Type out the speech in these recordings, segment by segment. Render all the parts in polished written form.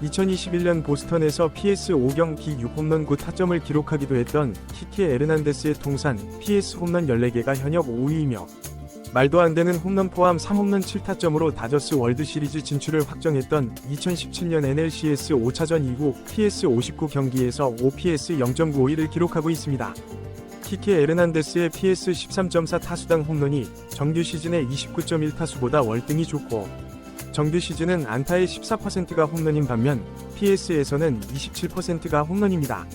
2021년 보스턴에서 PS5 경기 6홈런 9타점을 기록하기도 했던 키케 에르난데스의 통산 PS 홈런 14개가 현역 5위이며 말도 안 되는 홈런 포함 3홈런 7타점으로 다저스 월드시리즈 진출을 확정했던 2017년 NLCS 5차전 이후 PS 59 경기에서 OPS 0.95를 기록하고 있습니다. 키케 에르난데스의 PS 13.4 타수당 홈런이 정규 시즌의 29.1타수보다 월등히 좋고 정규 시즌은 안타의 14%가 홈런인 반면 PS에서는 27%가 홈런입니다.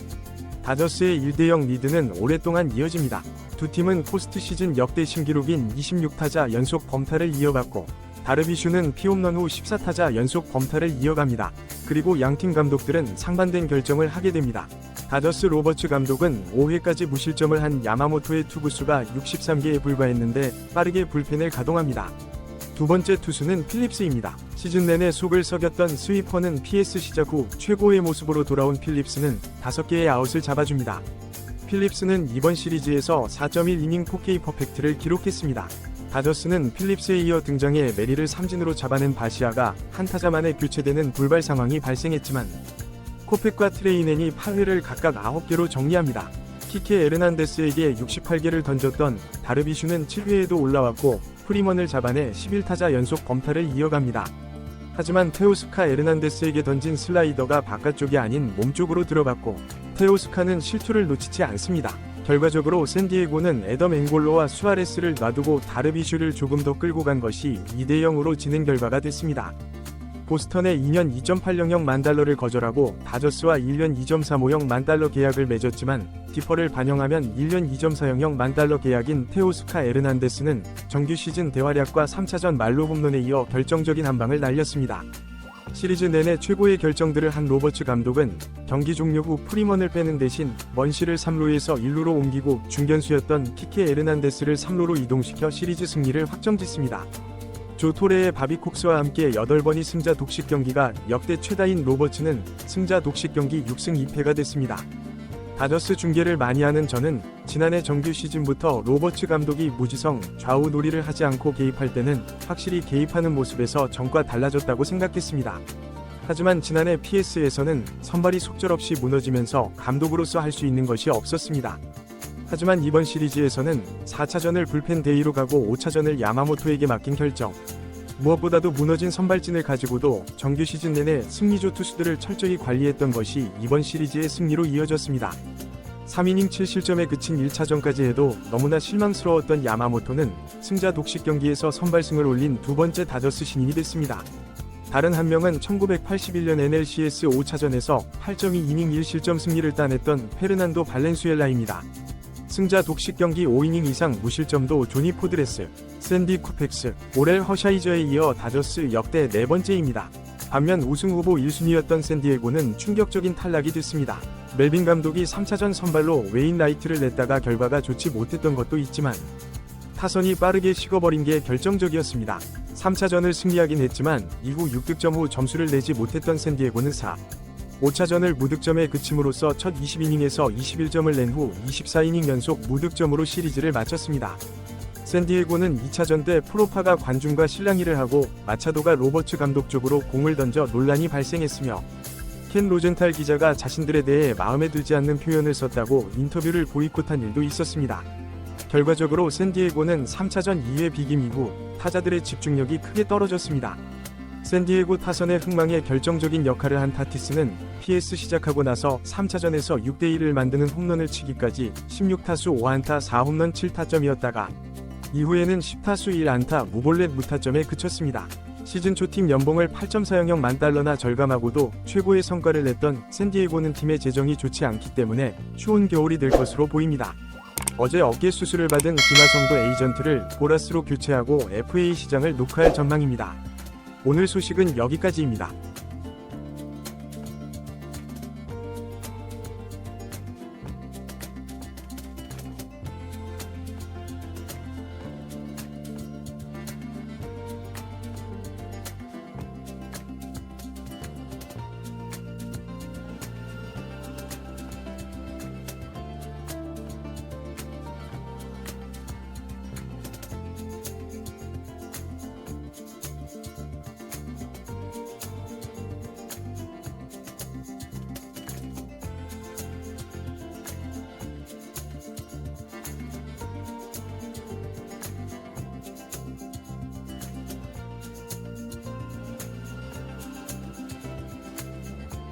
다저스의 1대0 리드는 오랫동안 이어집니다. 두 팀은 포스트 시즌 역대 신기록인 26타자 연속 범타를 이어갔고 다르비슈는 피홈런 후 14타자 연속 범타를 이어갑니다. 그리고 양팀 감독들은 상반된 결정을 하게 됩니다. 다저스 로버츠 감독은 5회까지 무실점을 한 야마모토의 투구수가 63개에 불과했는데 빠르게 불펜을 가동합니다. 두 번째 투수는 필립스입니다. 시즌 내내 속을 썩였던 스위퍼는 PS 시작 후 최고의 모습으로 돌아온 필립스는 5개의 아웃을 잡아줍니다. 필립스는 이번 시리즈에서 4.1이닝 4K 퍼펙트를 기록했습니다. 다저스는 필립스에 이어 등장해 메리를 삼진으로 잡아낸 바시아가 한타자 만에 교체되는 불발 상황이 발생했지만 코펙과 트레이넨이 8회를 각각 9개로 정리합니다. 키케 에르난데스에게 68개를 던졌던 다르비슈는 7회에도 올라왔고 프리먼을 잡아내 11타자 연속 범타를 이어갑니다. 하지만 테오스카 에르난데스에게 던진 슬라이더가 바깥쪽이 아닌 몸쪽으로 들어갔고 테오스카는 실투를 놓치지 않습니다. 결과적으로 샌디에고는 애덤 앵골로와 수아레스를 놔두고 다르비슈를 조금 더 끌고 간 것이 2대0으로 지는 결과가 됐습니다. 보스턴의 2년 2.80억 만 달러를 거절하고 다저스와 1년 2.35억 만 달러 계약을 맺었지만 디퍼를 반영하면 1년 2.40억 만 달러 계약인 테오스카 에르난데스는 정규 시즌 대활약과 3차전 말로 홈런에 이어 결정적인 한 방을 날렸습니다. 시리즈 내내 최고의 결정들을 한 로버츠 감독은 경기 종료 후 프리먼을 빼는 대신 먼시를 3루에서 1루로 옮기고 중견수였던 키케 에르난데스를 3루로 이동시켜 시리즈 승리를 확정짓습니다. 조 토레의 바비 콕스와 함께 8번이 승자 독식 경기가 역대 최다인 로버츠는 승자 독식 경기 6승 2패가 됐습니다. 다저스 중계를 많이 하는 저는 지난해 정규 시즌부터 로버츠 감독이 무지성 좌우 놀이를 하지 않고 개입할 때는 확실히 개입하는 모습에서 전과 달라졌다고 생각했습니다. 하지만 지난해 PS에서는 선발이 속절없이 무너지면서 감독으로서 할 수 있는 것이 없었습니다. 하지만 이번 시리즈에서는 4차전을 불펜 대이로 가고 5차전을 야마모토에게 맡긴 결정. 무엇보다도 무너진 선발진을 가지고도 정규 시즌 내내 승리조 투수들을 철저히 관리했던 것이 이번 시리즈의 승리로 이어졌습니다. 3이닝 7실점에 그친 1차전까지 해도 너무나 실망스러웠던 야마모토는 승자 독식 경기에서 선발승을 올린 두 번째 다저스 신인이 됐습니다. 다른 한 명은 1981년 NLCS 5차전에서 8.2이닝 1실점 승리를 따냈던 페르난도 발렌수엘라입니다. 승자 독식 경기 5이닝 이상 무실점도 조니 포드레스, 샌디 쿠펙스, 오렐 허샤이저에 이어 다저스 역대 4번째입니다. 반면 우승 후보 1순위였던 샌디에고는 충격적인 탈락이 됐습니다. 멜빈 감독이 3차전 선발로 웨인 라이트를 냈다가 결과가 좋지 못했던 것도 있지만 타선이 빠르게 식어버린 게 결정적이었습니다. 3차전을 승리하긴 했지만 이후 6득점 후 점수를 내지 못했던 샌디에고는 5차전을 무득점에 그침으로써 첫 20이닝에서 21점을 낸 후 24이닝 연속 무득점으로 시리즈를 마쳤습니다. 샌디에고는 2차전 때 프로파가 관중과 실랑이를 하고 마차도가 로버츠 감독 쪽으로 공을 던져 논란이 발생했으며 켄 로젠탈 기자가 자신들에 대해 마음에 들지 않는 표현을 썼다고 인터뷰를 보이콧한 일도 있었습니다. 결과적으로 샌디에고는 3차전 2회 비김 이후 타자들의 집중력이 크게 떨어졌습니다. 샌디에고 타선의 흥망에 결정적인 역할을 한 타티스는 PS 시작하고 나서 3차전에서 6대1을 만드는 홈런을 치기까지 16타수 5안타 4홈런 7타점이었다가 이후에는 10타수 1안타 무볼넷 무타점에 그쳤습니다. 시즌 초 팀 연봉을 8.40억 만 달러나 절감하고도 최고의 성과를 냈던 샌디에고는 팀의 재정이 좋지 않기 때문에 추운 겨울이 될 것으로 보입니다. 어제 어깨 수술을 받은 김하성도 에이전트를 보라스로 교체하고 FA 시장을 녹화할 전망입니다. 오늘 소식은 여기까지입니다.